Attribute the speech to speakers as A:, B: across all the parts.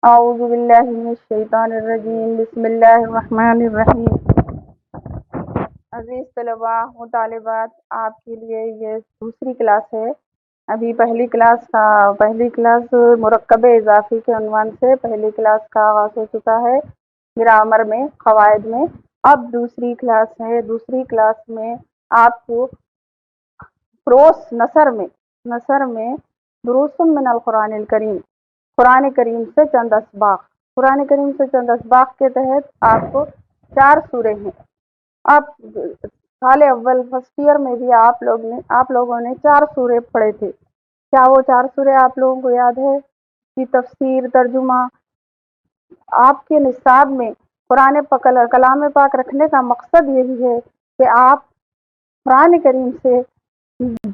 A: اعوذ باللہ من الشیطان الرجیم، بسم اللہ الرحمن الرحیم۔ عزیز طلباء و طالبات، آپ کے لیے یہ دوسری کلاس ہے۔ ابھی پہلی کلاس مرکب اضافی کے عنوان سے پہلی کلاس کا آغاز ہو چکا ہے گرامر میں، قواعد میں۔ اب دوسری کلاس ہے۔ دوسری کلاس میں آپ کو نثر میں دروس من القرآن الکریم، قرآن کریم سے چند اسباق کے تحت آپ کو 4 سورے ہیں۔ اب سال اول فرسٹ ایئر میں بھی آپ لوگوں نے 4 سورے پڑھے تھے۔ کیا وہ 4 سورے آپ لوگوں کو یاد ہے؟ کی تفسیر، ترجمہ؟ آپ کے نصاب میں کلام پاک رکھنے کا مقصد یہی ہے کہ آپ قرآن کریم سے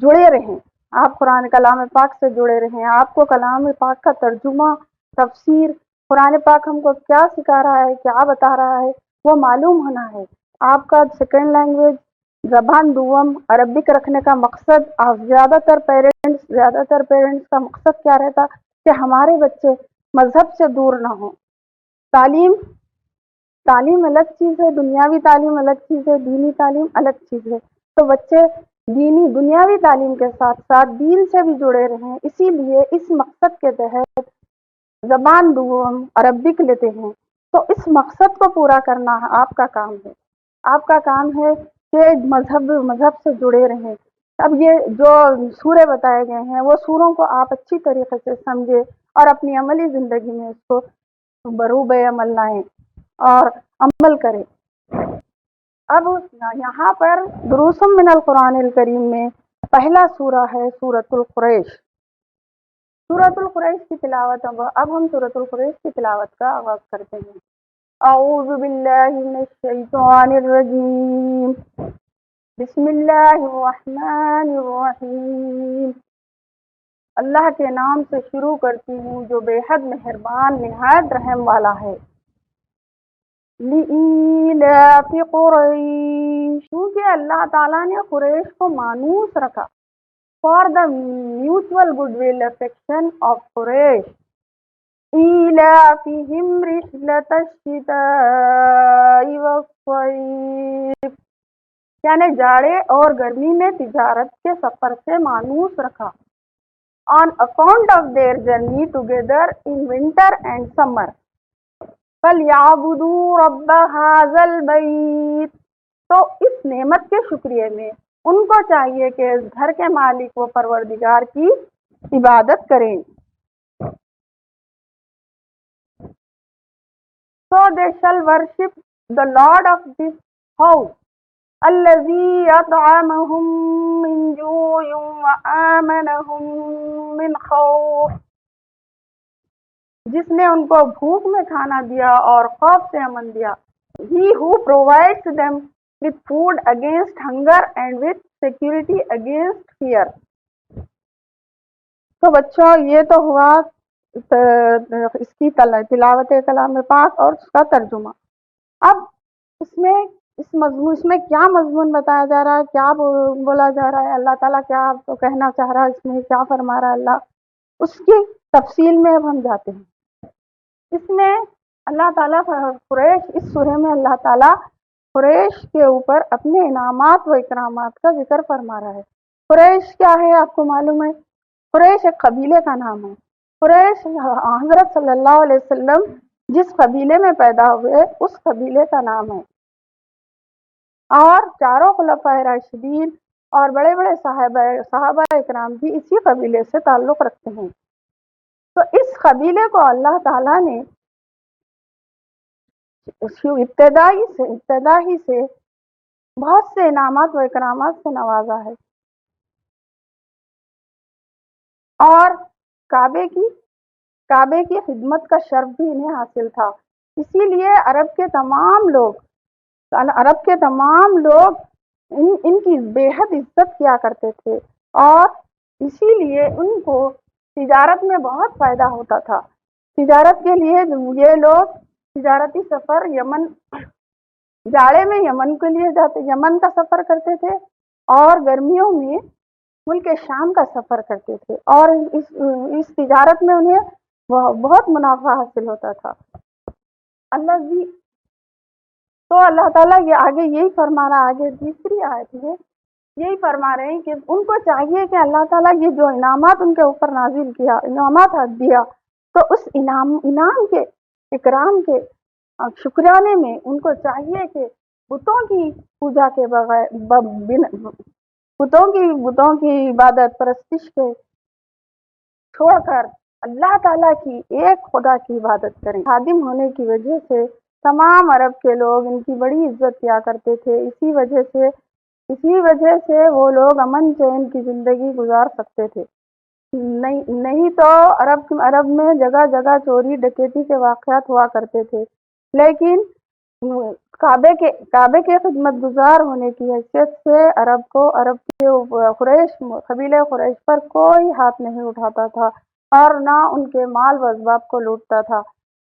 A: جڑے رہیں، آپ کلام پاک سے جڑے رہیں۔ آپ کو کلام پاک کا ترجمہ، تفسیر، قرآن پاک ہم کو کیا سکھا رہا ہے، کیا بتا رہا ہے، وہ معلوم ہونا ہے۔ آپ کا سیکنڈ لینگویج، زبان دوم عربک رکھنے کا مقصد، زیادہ تر پیرنٹس کا مقصد کیا رہتا کہ ہمارے بچے مذہب سے دور نہ ہوں۔ تعلیم الگ چیز ہے، دنیاوی تعلیم الگ چیز ہے، دینی تعلیم الگ چیز ہے۔ تو بچے دنیاوی تعلیم کے ساتھ ساتھ دین سے بھی جڑے رہیں، اسی لیے اس مقصد کے تحت زبان دوم عربک لیتے ہیں۔ تو اس مقصد کو پورا کرنا آپ کا کام ہے۔ آپ کا کام ہے کہ مذہب سے جڑے رہیں۔ اب یہ جو سورے بتائے گئے ہیں، وہ سوروں کو آپ اچھی طریقے سے سمجھے اور اپنی عملی زندگی میں اس کو بروب عمل لائیں اور عمل کریں۔ اب یہاں پر دروس من القرآن الکریم میں پہلا سورہ ہے سورۃ القریش۔ سورۃ القریش کی تلاوت اب ہم سورۃ القریش کی تلاوت کا آغاز کرتے ہیں۔ اعوذ باللہ من الشیطان الرجیم، بسم اللہ الرحمن الرحیم۔ اللہ کے نام سے شروع کرتی ہوں جو بے حد مہربان نہایت رحم والا ہے۔ لِإِيلَافِ قُرَيْشٍ، کیونکہ اللہ تعالیٰ نے قریش کو مانوس رکھا۔ For the mutual goodwill affection of قریش، إِيلَافِهِمْ رِحْلَةَ الشِّتَاءِ وَالصَّيْفِ، یعنی جاڑے اور گرمی میں تجارت کے سفر سے مانوس رکھا۔ On account of their journey together in winter and summer، فَلْيَعْبُدُوا رَبَّ هَذَا الْبَيْتِ، تو اس نعمت کے شکریہ میں ان کو چاہیے کہ اس گھر کے مالک و پروردگار کی عبادت کریں۔ So they shall worship the Lord of this house، الَّذِي أَطْعَمَهُم مِّن جُوعٍ وَآمَنَهُم مِّن خَوْفٍ، جس نے ان کو بھوک میں کھانا دیا اور خوف سے امن دیا۔ He who provides them with food against hunger and with security against fear۔ تو بچوں یہ تو ہوا اس کی تلاوت کلام پاک اور اس کا ترجمہ۔ اب اس میں کیا مضمون بتایا جا رہا ہے، کیا بولا جا رہا ہے، اللہ تعالیٰ کیا آپ کو کہنا چاہ رہا ہے، اس میں کیا فرما رہا ہے اللہ، اس کی تفصیل میں اب ہم جاتے ہیں۔ اس میں اللہ تعالیٰ اس سورہ میں اللہ تعالیٰ قریش کے اوپر اپنے انعامات و اکرامات کا ذکر فرما رہا ہے۔ قریش کیا ہے آپ کو معلوم ہے؟ قریش ایک قبیلے کا نام ہے۔ قریش حضرت صلی اللہ علیہ وسلم جس قبیلے میں پیدا ہوئے اس قبیلے کا نام ہے، اور چاروں خلفائے راشدین اور بڑے بڑے صحابہ اکرام بھی اسی قبیلے سے تعلق رکھتے ہیں۔ تو اس قبیلے کو اللہ تعالیٰ نے ابتدائی سے بہت سے انعامات و اکرامات سے نوازا ہے، اور کعبے کی خدمت کا شرف بھی انہیں حاصل تھا۔ اسی لیے عرب کے تمام لوگ ان کی بے حد عزت کیا کرتے تھے، اور اسی لیے ان کو تجارت میں بہت فائدہ ہوتا تھا۔ تجارت کے لیے یہ لوگ تجارتی سفر جاڑے میں یمن کے لیے یمن کا سفر کرتے تھے، اور گرمیوں میں ملک شام کا سفر کرتے تھے اور اس تجارت میں انہیں بہت منافع حاصل ہوتا تھا۔ اللہ جی تو اللہ تعالیٰ یہ آگے یہی فرما رہا، آگے تیسری آیت میں یہی فرما رہے ہیں کہ ان کو چاہیے کہ اللہ تعالیٰ یہ جو انعامات ان کے اوپر نازل کیا، انعامات دیا، تو اس انعام کے اکرام کے شکرانے میں ان کو چاہیے کہ بتوں کی پوجا کے بغیر بتوں کی عبادت پرستش کے چھوڑ کر اللہ تعالیٰ کی ایک خدا کی عبادت کریں۔ خادم ہونے کی وجہ سے تمام عرب کے لوگ ان کی بڑی عزت کیا کرتے تھے، اسی وجہ سے وہ لوگ امن چین کی زندگی گزار سکتے تھے۔ نہیں تو عرب میں جگہ جگہ چوری ڈکیتی کے واقعات ہوا کرتے تھے، لیکن کعبے کے خدمت گزار ہونے کی حیثیت سے عرب کے قبیلہ قریش پر کوئی ہاتھ نہیں اٹھاتا تھا اور نہ ان کے مال و اسباب کو لوٹتا تھا۔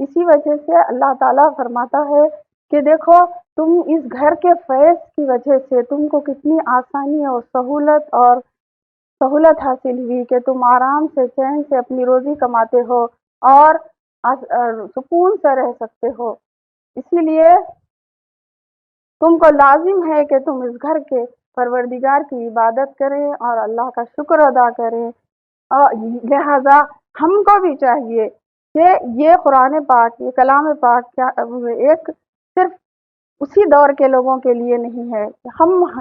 A: اسی وجہ سے اللہ تعالیٰ فرماتا ہے کہ دیکھو تم اس گھر کے فیض کی وجہ سے تم کو کتنی آسانی اور سہولت حاصل ہوئی کہ تم آرام سے چین سے اپنی روزی کماتے ہو اور سکون سے رہ سکتے ہو۔ اسی لیے تم کو لازم ہے کہ تم اس گھر کے پروردگار کی عبادت کریں اور اللہ کا شکر ادا کریں، اور لہذا ہم کو بھی چاہیے کہ یہ قرآن پاک، یہ کلام پاک کیا ایک صرف اسی دور کے لوگوں کے لیے نہیں ہے،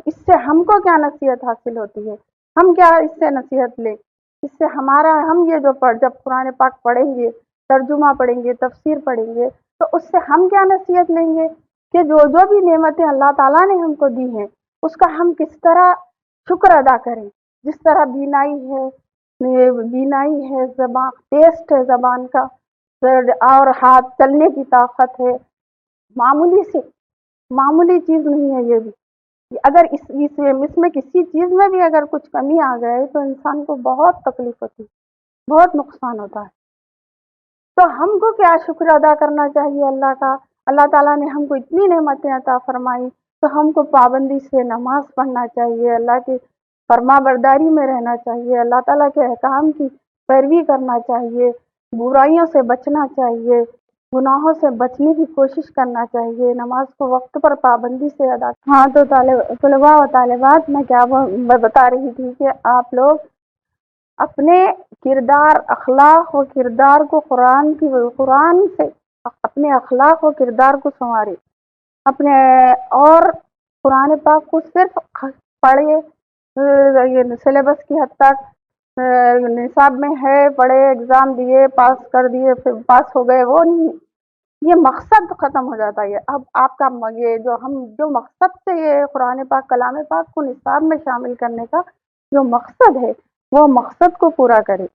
A: اس سے ہم کو کیا نصیحت حاصل ہوتی ہے، ہم کیا اس سے نصیحت لیں، اس سے ہم یہ جب قرآن پاک پڑھیں گے، ترجمہ پڑھیں گے، تفسیر پڑھیں گے، تو اس سے ہم کیا نصیحت لیں گے کہ جو بھی نعمتیں اللہ تعالیٰ نے ہم کو دی ہیں اس کا ہم کس طرح شکر ادا کریں۔ جس طرح بینائی ہے زبان، ٹیسٹ ہے زبان کا، اور ہاتھ چلنے کی طاقت ہے، معمولی چیز نہیں ہے یہ بھی۔ اگر اس میں کسی چیز میں بھی اگر کچھ کمی آ گئے تو انسان کو بہت تکلیف ہوتی ہے، بہت نقصان ہوتا ہے۔ تو ہم کو کیا شکر ادا کرنا چاہیے اللہ کا؟ اللہ تعالیٰ نے ہم کو اتنی نعمتیں عطا فرمائی تو ہم کو پابندی سے نماز پڑھنا چاہیے، اللہ کی فرما برداری میں رہنا چاہیے، اللہ تعالیٰ کے احکام کی پیروی کرنا چاہیے، برائیوں سے بچنا چاہیے، گناہوں سے بچنے کی کوشش کرنا چاہیے، نماز کو وقت پر پابندی سے ادا۔ ہاں تو طلباء و طالبات، میں کیا بتا رہی تھی کہ آپ لوگ اپنے کردار، اخلاق و کردار کو قرآن سے اپنے اخلاق و کردار کو سنوارے، اور قرآن پاک کو صرف پڑھے، سلیبس کی حد تک نصاب میں ہے، پڑھے، ایگزام دیے، پاس کر دیے، پھر پاس ہو گئے، وہ نہیں، یہ مقصد ختم ہو جاتا ہے۔ اب آپ کا یہ جو مقصد سے یہ قرآن پاک، کلام پاک کو نصاب میں شامل کرنے کا جو مقصد ہے، وہ مقصد کو پورا کریں۔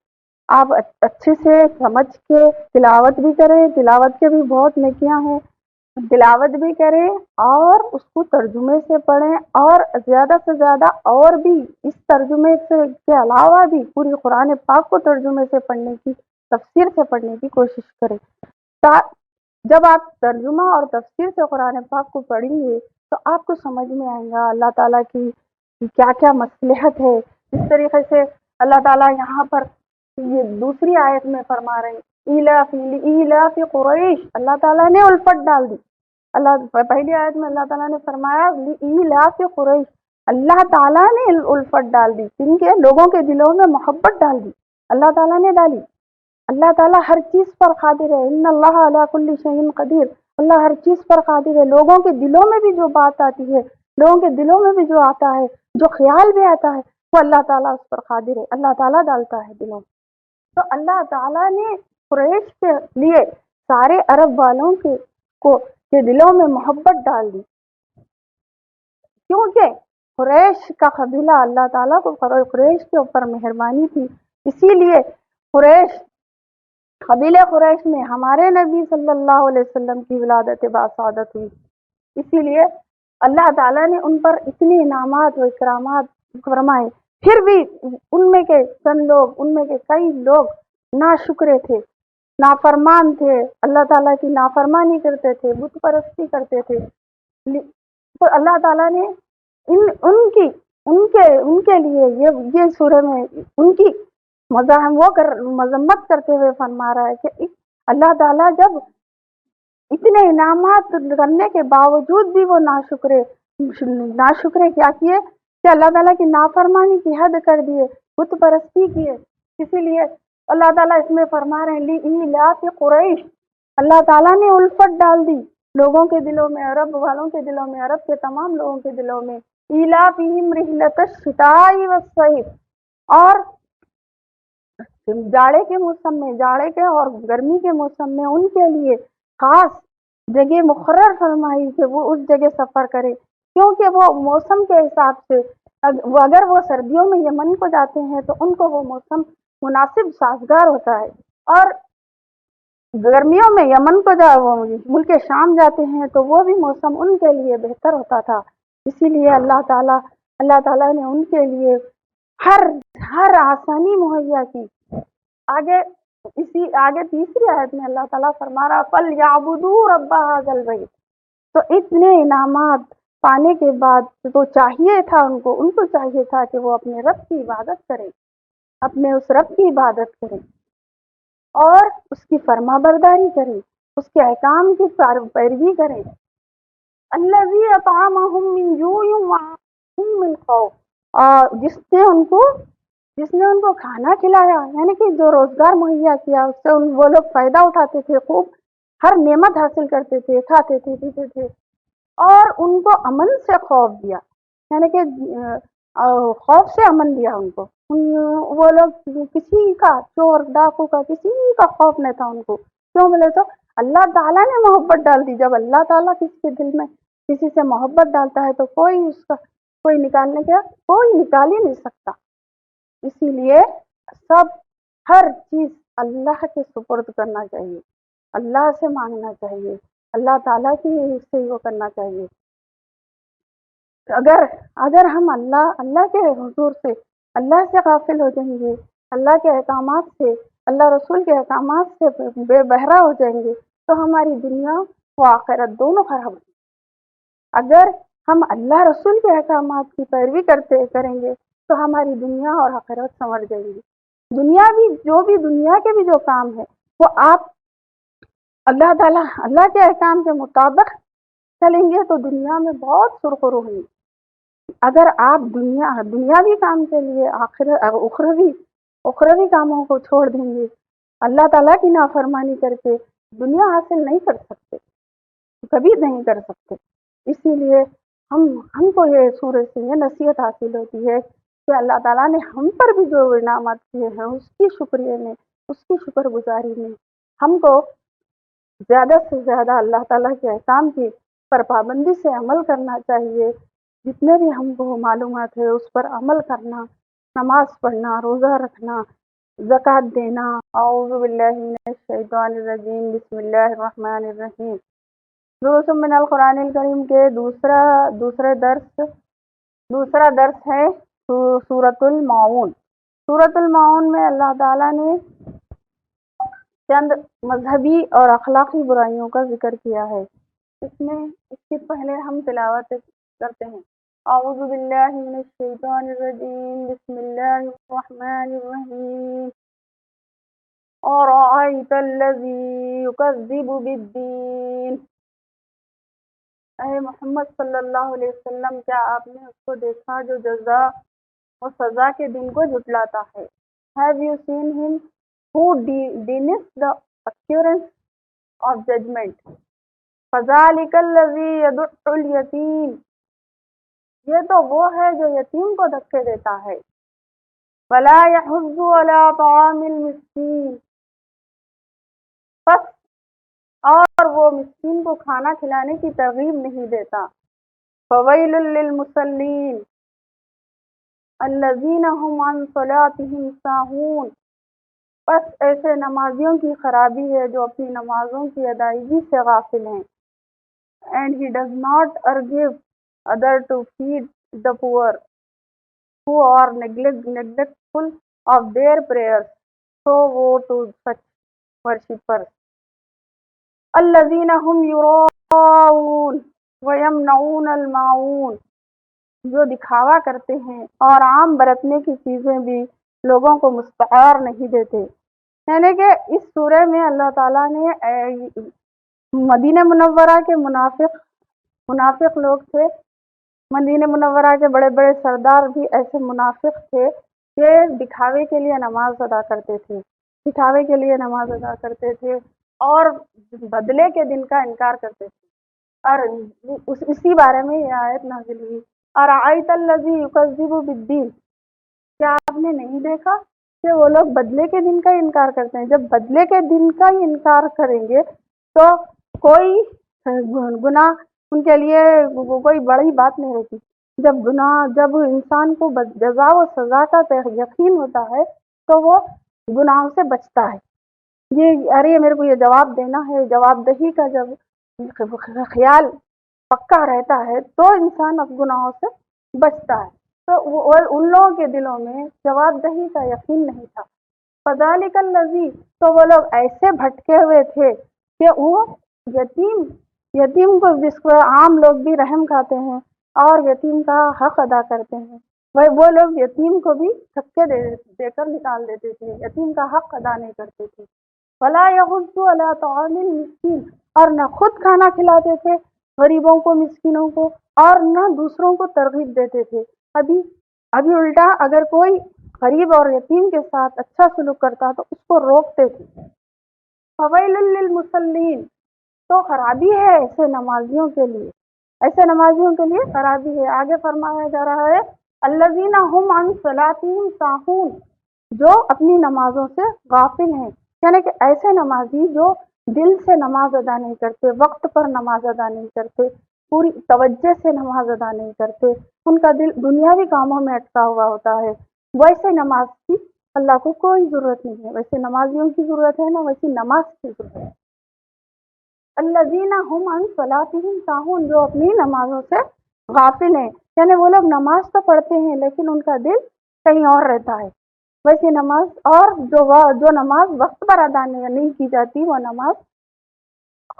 A: آپ اچھے سے سمجھ کے تلاوت بھی کریں، تلاوت کے بھی بہت نیکیاں ہیں، تلاوت بھی کریں اور اس کو ترجمے سے پڑھیں، اور زیادہ سے زیادہ اور بھی اس ترجمے کے علاوہ بھی پوری قرآن پاک کو ترجمے سے پڑھنے کی، تفسیر سے پڑھنے کی کوشش کریں۔ جب آپ ترجمہ اور تفسیر سے قرآن پاک کو پڑھیں گے تو آپ کو سمجھ میں آئے گا اللہ تعالیٰ کی کیا کیا مصلحت ہے۔ اس طریقے سے اللہ تعالیٰ یہاں پر یہ دوسری آیت میں فرما رہے ہیں، ایلاف قریش، اللہ تعالیٰ نے الفت ڈال دی۔ پہلی آیت میں اللہ تعالیٰ نے فرمایا ایلاف قریش، اللہ تعالیٰ نے الفت ڈال دی، ان کے لوگوں کے دلوں میں محبت ڈال دی، اللہ تعالیٰ نے ڈالی۔ اللہ تعالیٰ ہر چیز پر قادر ہے، ان اللہ علی کل شیء قدیر، اللہ ہر چیز پر قادر ہے۔ لوگوں کے دلوں میں بھی جو بات آتی ہے، لوگوں کے دلوں میں بھی جو آتا ہے، جو خیال بھی آتا ہے، وہ اللہ تعالیٰ اس پر قادر ہے، اللہ تعالیٰ ڈالتا ہے دلوں میں۔ تو اللہ تعالیٰ نے قریش کے لیے سارے عرب والوں کے دلوں میں محبت ڈال دی، کیونکہ قریش کا قبیلہ اللہ تعالیٰ کو قریش کے اوپر مہربانی تھی، اسی لیے قبیلہ قریش میں ہمارے نبی صلی اللہ علیہ وسلم کی ولادت باسعادت ہوئی۔ اسی لیے اللہ تعالیٰ نے ان پر اتنے انعامات و اکرامات فرمائے، پھر بھی ان میں کے کئی لوگ ناشکرے تھے، نافرمان تھے، اللہ تعالیٰ کی نافرمانی کرتے تھے، بت پرستی کرتے تھے۔ تو اللہ تعالیٰ نے ان کی ان کے لیے یہ سورہ میں ان کی مذمت کرتے ہوئے فرما رہا ہے کہ اللہ تعالیٰ جب اتنے انعامات کرنے کے باوجود بھی وہ ناشکرے کیا کیے کہ اللہ تعالیٰ کی نافرمانی کی حد کر دیے، بت پرستی کیے. اسی لیے اللہ تعالیٰ اس میں فرما رہے ہیں لإیلاف قریش، اللہ تعالیٰ نے الفت ڈال دی لوگوں کے دلوں میں، عرب والوں کے دلوں میں، عرب کے تمام لوگوں کے دلوں میں. ایلافہم رحلۃ الشتاء والصیف، اور جاڑے کے اور گرمی کے موسم میں ان کے لیے خاص جگہ مقرر فرمائی کہ وہ اس جگہ سفر کرے، کیونکہ وہ موسم کے حساب سے اگر وہ سردیوں میں یمن کو جاتے ہیں تو ان کو وہ موسم مناسب سازگار ہوتا ہے، اور گرمیوں میں یمن کو ملک شام جاتے ہیں تو وہ بھی موسم ان کے لیے بہتر ہوتا تھا. اسی لیے اللہ تعالیٰ نے ان کے لیے ہر آسانی مہیا کی. آگے تیسری آیت میں اللہ تعالیٰ فرما رہا فَلْيَعْبُدُوا رَبَّ هَذَا الْبَيْتِ. تو اتنے انعامات پانے کے بعد تو چاہیے تھا ان کو چاہیے تھا کہ وہ اپنے رب کی عبادت کریں، اپنے اس رب کی عبادت کریں اور اس کی فرما برداری کریں، اس کے احکام کی پیروی کریں. الذی اطعمہم من جوع وآمنہم من خوف، اور جس نے ان کو کھانا کھلایا، یعنی کہ جو روزگار مہیا کیا، اس سے وہ لوگ فائدہ اٹھاتے تھے، خوب ہر نعمت حاصل کرتے تھے، کھاتے تھے، پیتے تھے، اور ان کو امن سے خوف دیا، یعنی کہ خوف سے امن دیا ان کو. وہ لوگ کسی کا، چور ڈاکو کا، کسی کا خوف نہیں تھا ان کو. کیوں بولے تو اللہ تعالیٰ نے محبت ڈال دی. جب اللہ تعالیٰ کسی کے دل میں کسی سے محبت ڈالتا ہے تو کوئی نکال ہی نہیں سکتا. اسی لیے ہر چیز اللہ کے سپرد کرنا چاہیے، اللہ سے مانگنا چاہیے، اللہ تعالیٰ کی سے وہ کرنا چاہیے. اگر ہم اللہ کے حضور سے، اللہ سے غافل ہو جائیں گے، اللہ کے احکامات سے، اللہ رسول کے احکامات سے بے بہرا ہو جائیں گے تو ہماری دنیا و آخرت دونوں خراب ہو. اگر ہم اللہ رسول کے احکامات کی پیروی کریں گے تو ہماری دنیا اور آخرت سنور جائے گی. دنیا کے بھی جو کام ہے وہ آپ اللہ کے احکام کے مطابق چلیں گے تو دنیا میں بہت سرخرو ہوئی. اگر آپ دنیاوی کام کے لیے اخروی کاموں کو چھوڑ دیں گے، اللہ تعالیٰ کی نافرمانی کر کے دنیا حاصل نہیں کر سکتے، کبھی نہیں کر سکتے. اسی لیے ہم کو یہ سورج سے یہ نصیحت حاصل ہوتی ہے کہ اللہ تعالیٰ نے ہم پر بھی جو انعامات کیے ہیں اس کی شکریہ میں، اس کی شکر گزاری میں ہم کو زیادہ سے زیادہ اللہ تعالیٰ کے احکام کی پر پابندی سے عمل کرنا چاہیے. جتنے بھی ہم کو معلومات ہے اس پر عمل کرنا، نماز پڑھنا، روزہ رکھنا، زکوٰۃ دینا. اعوذ باللہ من الشیطان الرجیم، بسم اللہ الرحمن الرحیم. دروس من القرآن الکریم کے دوسرا درس ہے سورۃ الماعون. سورۃ الماعون میں اللہ تعالیٰ نے چند مذہبی اور اخلاقی برائیوں کا ذکر کیا ہے. اس سے پہلے ہم تلاوت کرتے ہیں. اعوذ باللہ من الشیطان الرجیم، بسم اللہ الرحمن الرحیم. أَرَأَيْتَ الَّذِي يُكَذِّبُ بِالدِّينِ. اے محمد صلی اللہ علیہ وسلم، کیا آپ نے اس کو دیکھا جو جزا و سزا کے دن کو جھٹلاتا ہے؟ Have you seen him who denies the occurrence of judgment? فَذَلِكَ الَّذِي يَدُعُّ الْيَتِيمَ. یہ تو وہ ہے جو یتیم کو دھکے دیتا ہے. وَلَا يَحُضُّ عَلَىٰ طَعَامِ الْمِسْكِينِ. پس اور وہ مسکین کو کھانا کھلانے کی ترغیب نہیں دیتا. فَوَيْلٌ لِّلْمُصَلِّينَ الَّذِينَ هُمْ عَن صَلَاتِهِمْ سَاهُونَ. پس ایسے نمازیوں کی خرابی ہے جو اپنی نمازوں کی ادائیگی سے غافل ہیں. And he does not urge others to feed the poor who are neglectful of their prayers. So woe to such worshippers. الذين هم يراءون ويمنعون الماعون. جو دکھاوا کرتے ہیں اور عام برتنے کی چیزیں بھی لوگوں کو مستعار نہیں دیتے. یعنی کہ اس سورہ میں اللہ تعالیٰ نے مدینہ منورہ کے منافق لوگ تھے. مدینہ منورہ کے بڑے بڑے سردار بھی ایسے منافق تھے کہ دکھاوے کے لیے نماز ادا کرتے تھے، دکھاوے کے لیے نماز ادا کرتے تھے اور بدلے کے دن کا انکار کرتے تھے. اور اسی بارے میں یہ آیت نازل ہوئی. ارأیت الذی یکذب بالدین، کیا آپ نے نہیں دیکھا کہ وہ لوگ بدلے کے دن کا انکار کرتے ہیں؟ جب بدلے کے دن کا ہی انکار کریں گے تو کوئی گناہ ان کے لیے کوئی بڑی بات نہیں ہوتی. جب انسان کو جزا و سزا کا یقین ہوتا ہے تو وہ گناہوں سے بچتا ہے. ارے میرے کو یہ جواب دینا ہے، جواب دہی کا جب خیال پکا رہتا ہے تو انسان اب گناہوں سے بچتا ہے. تو ان لوگوں کے دلوں میں جواب دہی کا یقین نہیں تھا. فذالک الذی، تو وہ لوگ ایسے بھٹکے ہوئے تھے کہ وہ یتیم کو، جس کو عام لوگ بھی رحم کھاتے ہیں اور یتیم کا حق ادا کرتے ہیں، وہ لوگ یتیم کو بھی دھکے دے کر نکال دیتے تھے، یتیم کا حق ادا نہیں کرتے تھے. ولا یحض علی طعام المسکین، اور نہ خود کھانا کھلاتے تھے غریبوں کو، مسکینوں کو، اور نہ دوسروں کو ترغیب دیتے تھے. ابھی الٹا اگر کوئی غریب اور یتیم کے ساتھ اچھا سلوک کرتا تو اس کو روکتے تھے. فویل للمصلین، تو خرابی ہے ایسے نمازیوں کے لیے، ایسے نمازیوں کے لیے خرابی ہے. آگے فرمایا جا رہا ہے الذین هم عن صلاتهم ساہون، جو اپنی نمازوں سے غافل ہیں. یعنی کہ ایسے نمازی جو دل سے نماز ادا نہیں کرتے، وقت پر نماز ادا نہیں کرتے، پوری توجہ سے نماز ادا نہیں کرتے، ان کا دل دنیاوی کاموں میں اٹکا ہوا ہوتا ہے، ویسے نماز کی اللہ کو کوئی ضرورت نہیں ہے. ویسے نمازیوں کی ضرورت ہے، نہ ویسی نماز کی ضرورت ہے. الذین هم عن صلاتهم ساہون، جو اپنی نمازوں سے غافل ہیں. یعنی وہ لوگ نماز تو پڑھتے ہیں لیکن ان کا دل کہیں اور رہتا ہے. ویسی نماز، اور جو نماز وقت پر ادا نہیں کی جاتی وہ نماز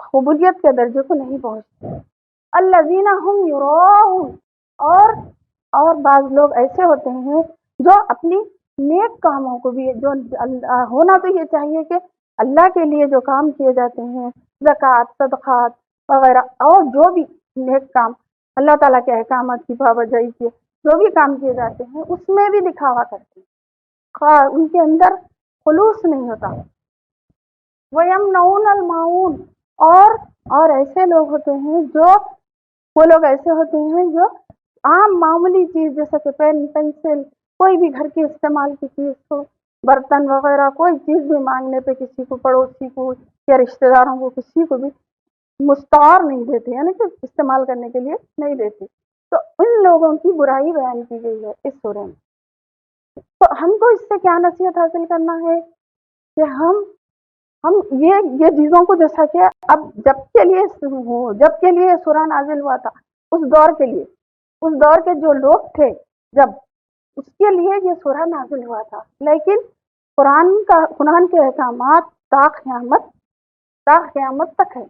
A: قبولیت کے درجے کو نہیں پہنچتی. الذین هم یراؤون، اور بعض لوگ ایسے ہوتے ہیں جو اپنی نیک کاموں کو بھی، جو ہونا تو یہ چاہیے کہ اللہ کے لیے جو کام کیے جاتے ہیں، زکوٰۃ، صدقات وغیرہ، اور جو بھی نیک کام اللہ تعالیٰ کے احکامات کی پابندی کے جو بھی کام کیے جاتے ہیں اس میں بھی دکھاوا کرتے ہیں، ان کے اندر خلوص نہیں ہوتا. وَيَمْنَعُونَ الْمَاعُونَ، اور ایسے لوگ ہوتے ہیں جو عام معمولی چیز جیسے کہ پین، پنسل، کوئی بھی گھر کے استعمال کی چیز کو، برتن وغیرہ، کوئی چیز بھی مانگنے پہ کسی کو، پڑوسی کو یا رشتہ داروں کو، کسی کو بھی مستعار نہیں دیتے، یعنی کہ استعمال کرنے کے لیے نہیں دیتے. تو ان لوگوں کی برائی بیان کی گئی ہے اس سورہ میں. تو ہم کو اس سے کیا نصیحت حاصل کرنا ہے کہ ہم یہ چیزوں کو، جیسا کہ اب جب کے لیے سورہ نازل ہوا تھا، اس دور کے جو لوگ تھے جب، اس کے لیے یہ سورہ نازل ہوا تھا. لیکن قرآن کے احکامات تا قیامت تک ہے.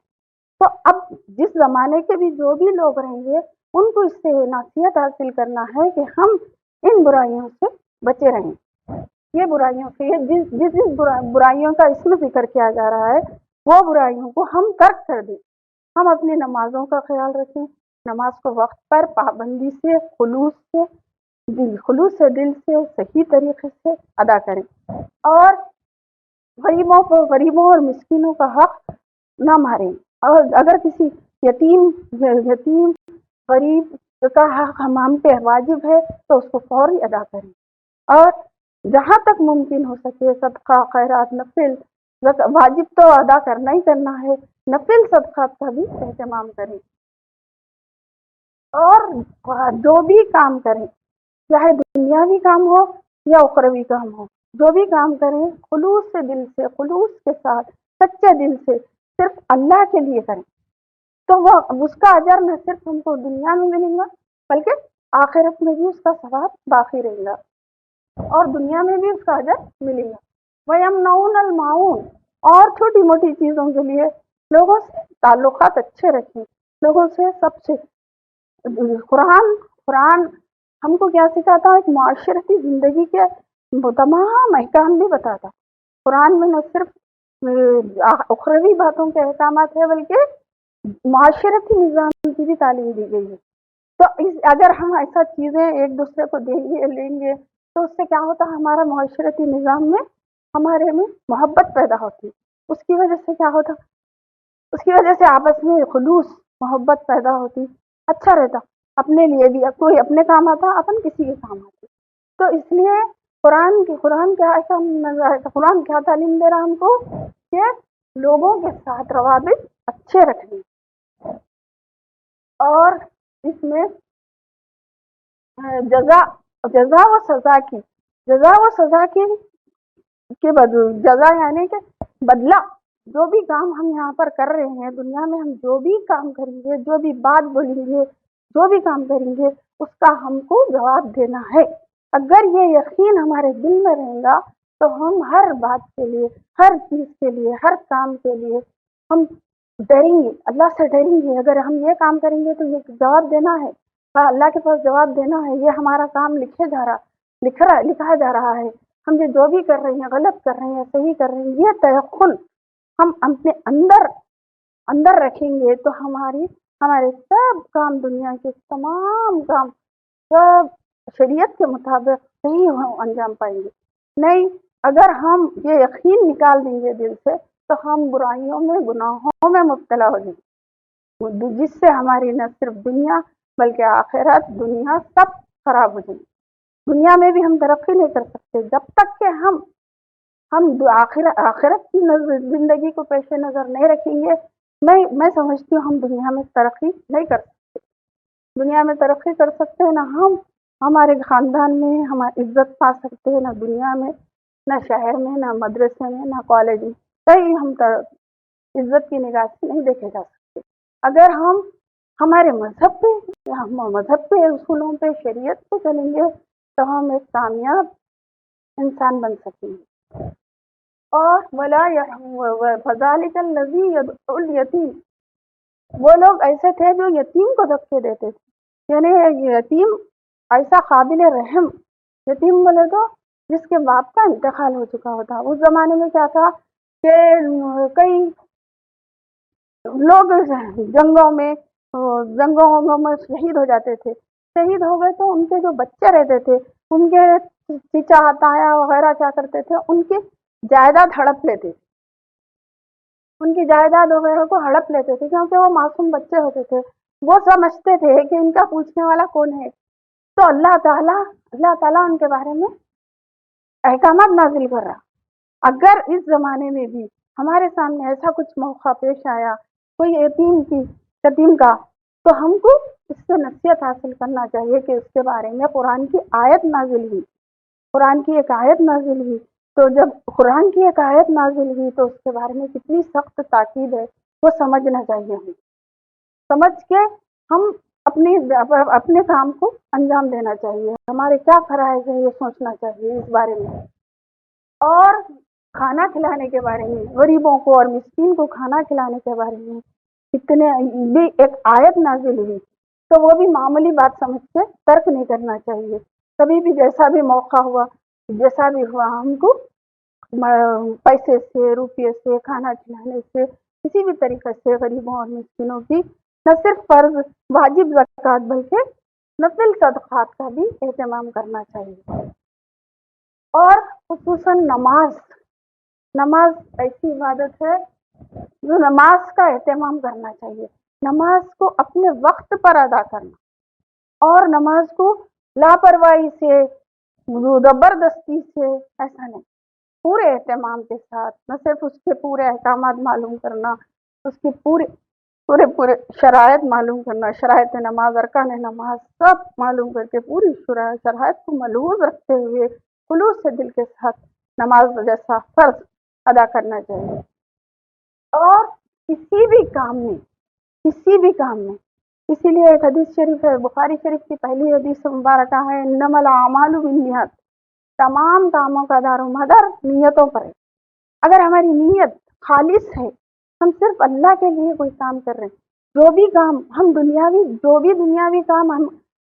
A: تو اب جس زمانے کے بھی جو بھی لوگ رہیں گے ان کو اس سے نصیحت حاصل کرنا ہے کہ ہم ان برائیوں سے بچے رہیں. یہ برائیوں سے، جس برائیوں کا اس میں ذکر کیا جا رہا ہے وہ برائیوں کو ہم ترک کر دیں. ہم اپنی نمازوں کا خیال رکھیں، نماز کو وقت پر پابندی سے، خلوص سے دل سے صحیح طریقے سے ادا کریں، اور غریبوں اور مسکینوں کا حق نہ ماریں. اور اگر کسی یتیم غریب کا حق ہم پہ واجب ہے تو اس کو فوری ادا کریں. اور جہاں تک ممکن ہو سکے صدقہ، خیرات، نفل، واجب تو ادا کرنا ہی کرنا ہے، نفل صدقات کا بھی اہتمام کریں. اور جو بھی کام کریں، چاہے دنیاوی کام ہو یا اخروی کام ہو، جو بھی کام کریں خلوص سے، دل سے، خلوص کے ساتھ، سچے دل سے، صرف اللہ کے لیے کریں. تو وہ اس کا اجر نہ صرف ہم کو دنیا میں ملے گا بلکہ آخرت میں بھی اس کا ثواب باقی رہے گا، اور دنیا میں بھی اس کا اجر ملے گا. وَيَمْنَعُونَ الْمَاعُونَ، اور چھوٹی موٹی چیزوں کے لیے لوگوں سے تعلقات اچھے رکھیں، لوگوں سے سب سے قرآن ہم کو کیا سکھاتا ہے؟ ایک معاشرتی زندگی کے وہ تمام احکام بھی بتاتا. قرآن میں نہ صرف اخروی باتوں کے احکامات ہیں بلکہ معاشرتی نظام کی بھی تعلیم دی گئی ہے. تو اگر ہم ایسا چیزیں ایک دوسرے کو لیں گے تو اس سے کیا ہوتا ہے؟ ہمارا معاشرتی نظام میں ہمارے میں محبت پیدا ہوتی. اس کی وجہ سے کیا ہوتا؟ اس کی وجہ سے آپس میں خلوص محبت پیدا ہوتی. اچھا رہتا. اپنے لیے بھی کوئی اپنے کام آتا، اپن کسی کے کام آتے. تو اس لیے قرآن کیا تعلیم دے رہا ہم کو کہ لوگوں کے ساتھ روابط اچھے رکھنے. اور اس میں جزا و سزا کی جزا یعنی کہ بدلہ. جو بھی کام ہم یہاں پر کر رہے ہیں دنیا میں، ہم جو بھی کام کریں گے، جو بھی بات بولیں گے، جو بھی کام کریں گے، اس کا ہم کو جواب دینا ہے. اگر یہ یقین ہمارے دل میں رہے گا تو ہم ہر بات کے لیے، ہر چیز کے لیے، ہر کام کے لیے ہم ڈریں گے، اللہ سے ڈریں گے. اگر ہم یہ کام کریں گے تو یہ جواب دینا ہے، اللہ کے پاس جواب دینا ہے. یہ ہمارا کام لکھا جا رہا ہے. ہم یہ جو بھی کر رہے ہیں، غلط کر رہے ہیں، صحیح کر رہے ہیں، یہ تیقن ہم اپنے اندر رکھیں گے تو ہمارے سب کام، دنیا کے تمام کام سب شریعت کے مطابق صحیح انجام پائیں گے. نہیں، اگر ہم یہ یقین نکال دیں گے دل سے تو ہم برائیوں میں، گناہوں میں مبتلا ہو جائیں گے، جس سے ہماری نہ صرف دنیا بلکہ آخرت، دنیا سب خراب ہو جائیں گی. دنیا میں بھی ہم ترقی نہیں کر سکتے جب تک کہ ہم آخرت کی زندگی کو پیش نظر نہیں رکھیں گے. میں سمجھتی ہوں ہم دنیا میں ترقی نہیں کر سکتے. دنیا میں ترقی کر سکتے ہیں نہ ہم ہمارے خاندان میں ہم عزت پا سکتے ہیں، نہ دنیا میں، نہ شہر میں، نہ مدرسے میں، نہ کالج میں. کہیں ہم عزت کی نگاہ سے نہیں دیکھے جا سکتے. اگر ہم ہمارے مذہب پہ اصولوں پہ، شریعت پہ چلیں گے تو ہم ایک کامیاب انسان بن سکیں گے. اور فذلک الذی یدعو الیتیم، وہ لوگ ایسے تھے جو یتیم کو دھکے دیتے تھے. یعنی یتیم ایسا قابل رحم، یتیم بولے تو جس کے باپ کا انتقال ہو چکا ہوتا. اس زمانے میں کیا تھا کہ کئی لوگ جنگوں میں شہید ہو جاتے تھے. شہید ہو گئے تو ان کے جو بچے رہتے تھے، ان کے چچا تایا وغیرہ کیا کرتے تھے؟ ان کی جائیداد ہڑپ لیتے تھے. ان کی جائیداد وغیرہ کو ہڑپ لیتے تھے کیونکہ وہ معصوم بچے ہوتے تھے. وہ سمجھتے تھے کہ ان کا پوچھنے والا کون ہے. تو اللہ تعالیٰ ان کے بارے میں احکامات نازل کر رہا. اگر اس زمانے میں بھی ہمارے سامنے ایسا کچھ موقع پیش آیا کوئی یتیم کا، تو ہم کو اس سے نصیحت حاصل کرنا چاہیے کہ اس کے بارے میں قرآن کی آیت نازل ہوئی. قرآن کی ایک آیت نازل ہوئی. تو جب قرآن کی ایک آیت نازل ہوئی تو اس کے بارے میں کتنی سخت تاکید ہے وہ سمجھنا چاہیے. ہمیں سمجھ کے ہم اپنے کام کو انجام دینا چاہیے. ہمارے کیا فرائض ہے یہ سوچنا چاہیے اس بارے میں. اور کھانا کھلانے کے بارے میں، غریبوں کو اور مسکین کو کھانا کھلانے کے بارے میں کتنے بھی ایک آیت نازل ہوئی. تو وہ بھی معمولی بات سمجھ کے ترک نہیں کرنا چاہیے. کبھی بھی جیسا بھی موقع ہوا، جیسا بھی ہوا، ہم کو پیسے سے، روپیے سے، کھانا کھلانے سے، کسی بھی طریقے سے غریبوں اور مسکینوں کی نہ صرف فرض واجب زکوٰۃ بلکہ نفل صدقات کا بھی اہتمام کرنا چاہیے. اور خصوصاً نماز ایسی عبادت ہے جو نماز کا اہتمام کرنا چاہیے. نماز کو اپنے وقت پر ادا کرنا، اور نماز کو لاپرواہی سے، زبردستی سے ایسا نہیں، پورے اہتمام کے ساتھ، نہ صرف اس کے پورے احکامات معلوم کرنا، اس کی پورے شرائط معلوم کرنا، شرائط نماز، ارکان نماز سب معلوم کر کے پوری شرائط کو ملحوظ رکھتے ہوئے خلوص سے دل کے ساتھ نماز جیسا فرض ادا کرنا چاہیے. اور کسی بھی کام میں اسی لیے ایک حدیث شریف ہے، بخاری شریف کی پہلی حدیث مبارکہ ہے، انما الاعمال بالنیات، تمام کاموں کا دار و مدار نیتوں پر ہے. اگر ہماری نیت خالص ہے، ہم صرف اللہ کے لیے کوئی کام کر رہے ہیں، جو بھی دنیاوی کام ہم